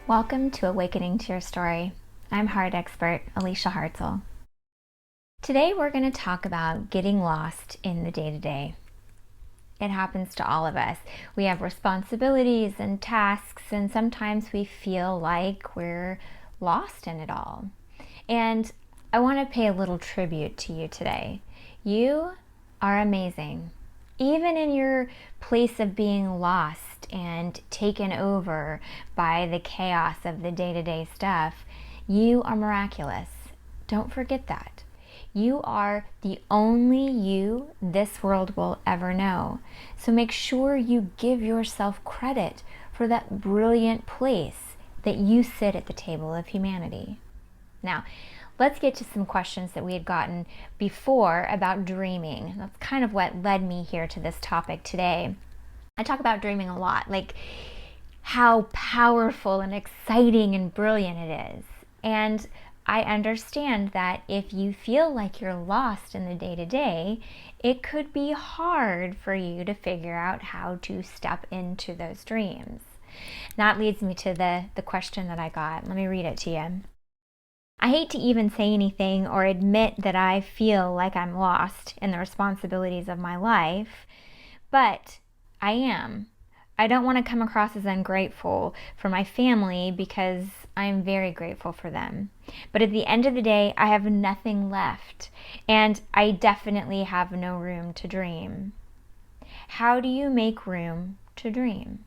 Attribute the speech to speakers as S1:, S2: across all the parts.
S1: Welcome to Awakening to Your Story. I'm heart expert Alicia Hartzell. Today we're going to talk about getting lost in the day-to-day. It happens to all of us. We have responsibilities and tasks, and sometimes we feel like we're lost in it all. And I want to pay a little tribute to you today. You are amazing. Even in your place of being lost and taken over by the chaos of the day-to-day stuff, you are miraculous. Don't forget that. You are the only you this world will ever know. So make sure you give yourself credit for that brilliant place that you sit at the table of humanity. Now, let's get to some questions that we had gotten before about dreaming. That's kind of what led me here to this topic today. I talk about dreaming a lot, like how powerful and exciting and brilliant it is. And I understand that if you feel like you're lost in the day-to-day, it could be hard for you to figure out how to step into those dreams. That leads me to the question that I got. Let me read it to you. I hate to even say anything or admit that I feel like I'm lost in the responsibilities of my life, but I am. I don't want to come across as ungrateful for my family because I'm very grateful for them. But at the end of the day, I have nothing left, and I definitely have no room to dream. How do you make room to dream?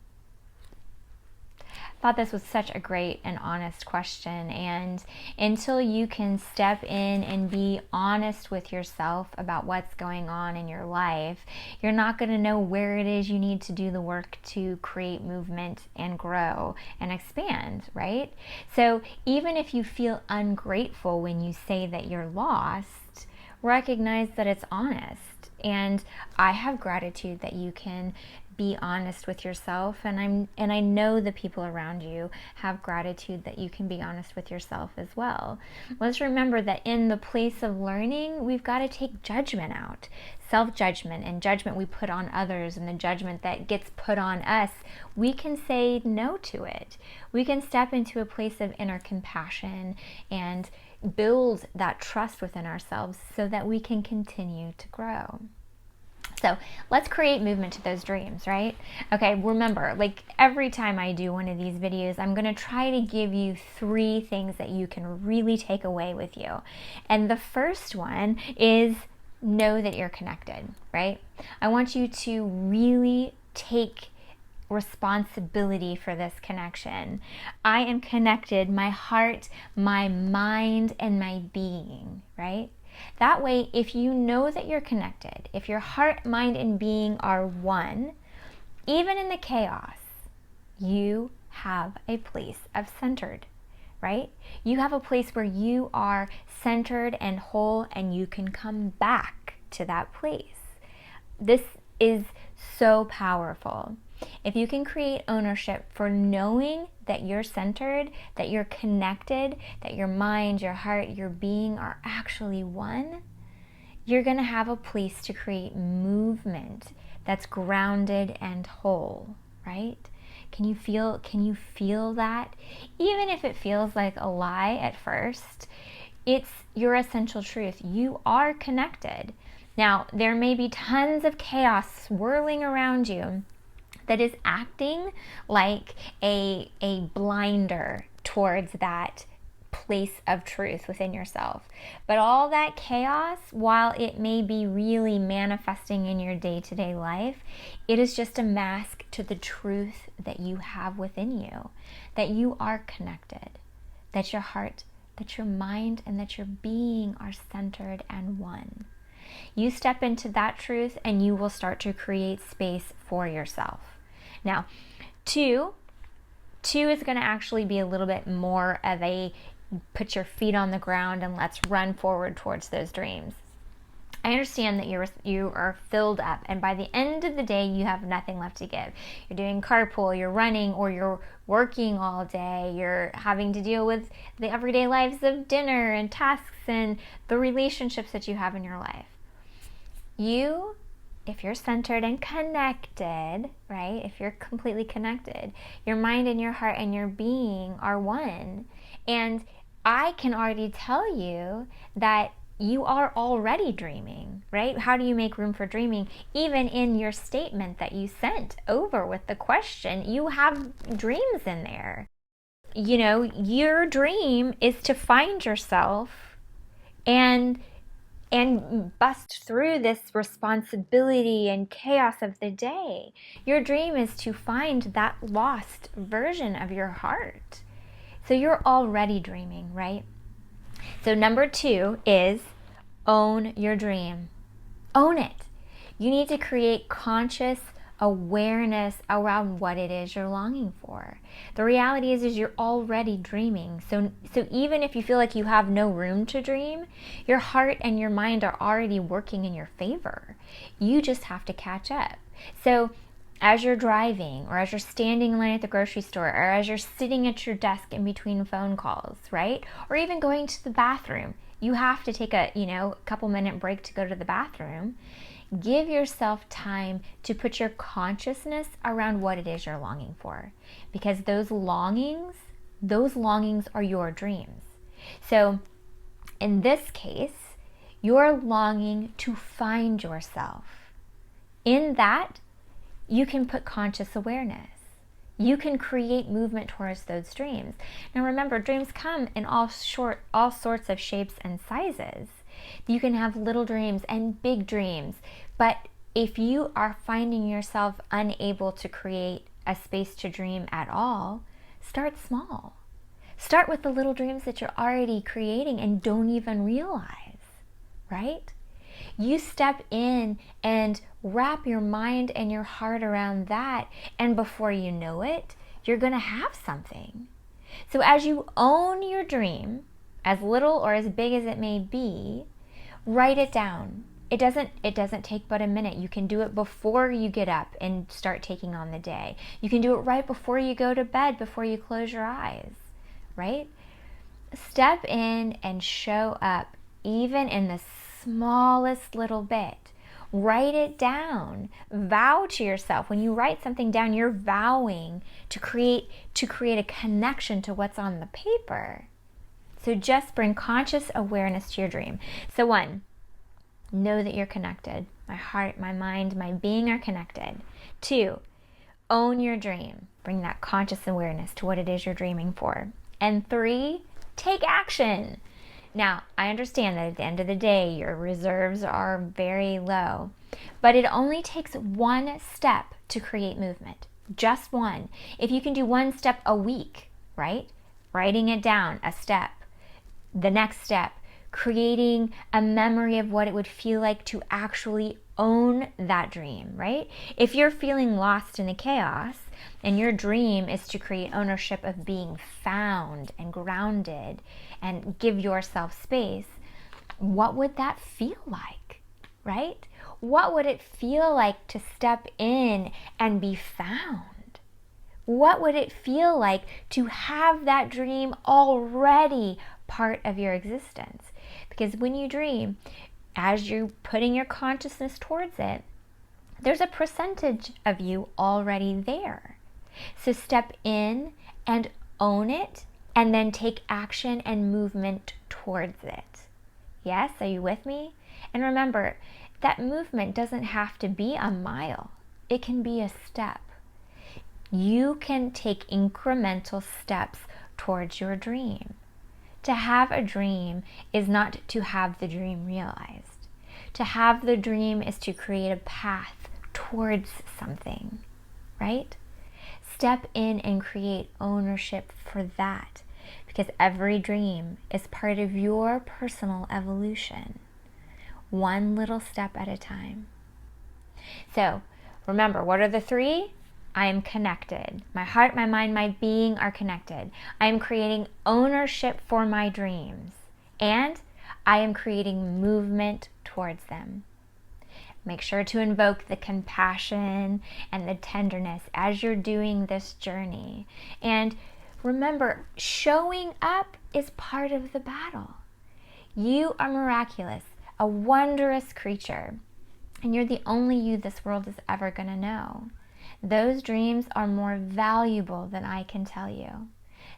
S1: I thought this was such a great and honest question, and until you can step in and be honest with yourself about what's going on in your life, you're not going to know where it is you need to do the work to create movement and grow and expand, right? So even if you feel ungrateful when you say that you're lost, recognize that it's honest. And I have gratitude that you can be honest with yourself, and I know the people around you have gratitude that you can be honest with yourself as well. Let's remember that in the place of learning, we've got to take judgment out. Self-judgment and judgment we put on others and the judgment that gets put on us, we can say no to it. We can step into a place of inner compassion and build that trust within ourselves so that we can continue to grow. So let's create movement to those dreams, right? Okay, remember, like every time I do one of these videos, I'm going to try to give you 3 things that you can really take away with you. And the first one is know that you're connected, right? I want you to really take responsibility for this connection. I am connected, my heart, my mind, and my being, right? That way, if you know that you're connected, if your heart, mind, and being are one, even in the chaos, you have a place of centered, right? You have a place where you are centered and whole, and you can come back to that place. This is so powerful. If you can create ownership for knowing that you're centered, that you're connected, that your mind, your heart, your being are actually one, you're going to have a place to create movement that's grounded and whole, right? Can you feel that? Even if it feels like a lie at first, it's your essential truth. You are connected. Now, there may be tons of chaos swirling around you that is acting like a blinder towards that place of truth within yourself. But all that chaos, while it may be really manifesting in your day-to-day life, it is just a mask to the truth that you have within you, that you are connected, that your heart, that your mind, and that your being are centered and one. You step into that truth and you will start to create space for yourself. Now, two is going to actually be a little bit more of a put your feet on the ground and let's run forward towards those dreams. I understand that you are filled up, and by the end of the day, you have nothing left to give. You're doing carpool, you're running, or you're working all day. You're having to deal with the everyday lives of dinner and tasks and the relationships that you have in your life. You if you're centered and connected, right? If you're completely connected, your mind and your heart and your being are one. And I can already tell you that you are already dreaming, right? How do you make room for dreaming? Even in your statement that you sent over with the question, you have dreams in there. You know, your dream is to find yourself and bust through this responsibility and chaos of the day. Your dream is to find that lost version of your heart. So you're already dreaming, right? So number 2 is own your dream. Own it. You need to create conscious awareness around what it is you're longing for. The reality is you're already dreaming. So even if you feel like you have no room to dream, your heart and your mind are already working in your favor. You just have to catch up. So as you're driving, or as you're standing in line at the grocery store, or as you're sitting at your desk in between phone calls, right? Or even going to the bathroom, you have to take a couple minute break to go to the bathroom. Give yourself time to put your consciousness around what it is you're longing for, because those longings are your dreams. So in this case, you're longing to find yourself. In that, you can put conscious awareness. You can create movement towards those dreams. Now remember, dreams come in all sorts of shapes and sizes. You can have little dreams and big dreams, but if you are finding yourself unable to create a space to dream at all, start small. Start with the little dreams that you're already creating and don't even realize, right? You step in and wrap your mind and your heart around that, and before you know it, you're going to have something. So as you own your dream, as little or as big as it may be, write it down. It doesn't take but a minute. You can do it before you get up and start taking on the day. You can do it right before you go to bed, before you close your eyes, right? Step in and show up, even in the smallest little bit. Write it down. Vow to yourself. When you write something down, you're vowing to create a connection to what's on the paper. So just bring conscious awareness to your dream. So 1, know that you're connected. My heart, my mind, my being are connected. 2, own your dream. Bring that conscious awareness to what it is you're dreaming for. And 3, take action. Now, I understand that at the end of the day, your reserves are very low, but it only takes 1 step to create movement. Just 1. If you can do 1 step a week, right? Writing it down, a step. The next step, creating a memory of what it would feel like to actually own that dream, right? If you're feeling lost in the chaos and your dream is to create ownership of being found and grounded and give yourself space, what would that feel like, right? What would it feel like to step in and be found? What would it feel like to have that dream already part of your existence? Because when you dream, as you're putting your consciousness towards it, there's a percentage of you already there. So step in and own it, and then take action and movement towards it. Yes, are you with me? And remember, that movement doesn't have to be a mile. It can be a step. You can take incremental steps towards your dream. To have a dream is not to have the dream realized. To have the dream is to create a path towards something, right? Step in and create ownership for that, because every dream is part of your personal evolution, 1 little step at a time. So remember, what are the 3? I am connected. My heart, my mind, my being are connected. I am creating ownership for my dreams, and I am creating movement towards them. Make sure to invoke the compassion and the tenderness as you're doing this journey. And remember, showing up is part of the battle. You are miraculous, a wondrous creature. And you're the only you this world is ever going to know. Those dreams are more valuable than I can tell you.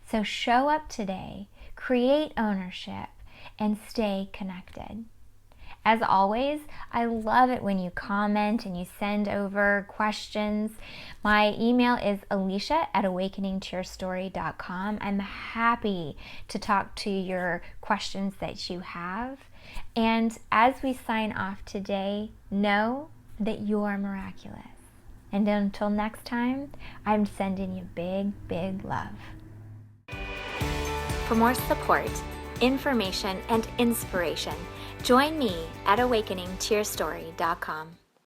S1: So show up today, create ownership, and stay connected. As always, I love it when you comment and you send over questions. My email is alicia@awakeningtoyourstory.com. I'm happy to talk to your questions that you have. And as we sign off today, know that you are miraculous. And until next time, I'm sending you big, big love. For more support, information, and inspiration, join me at awakeningtoyourstory.com.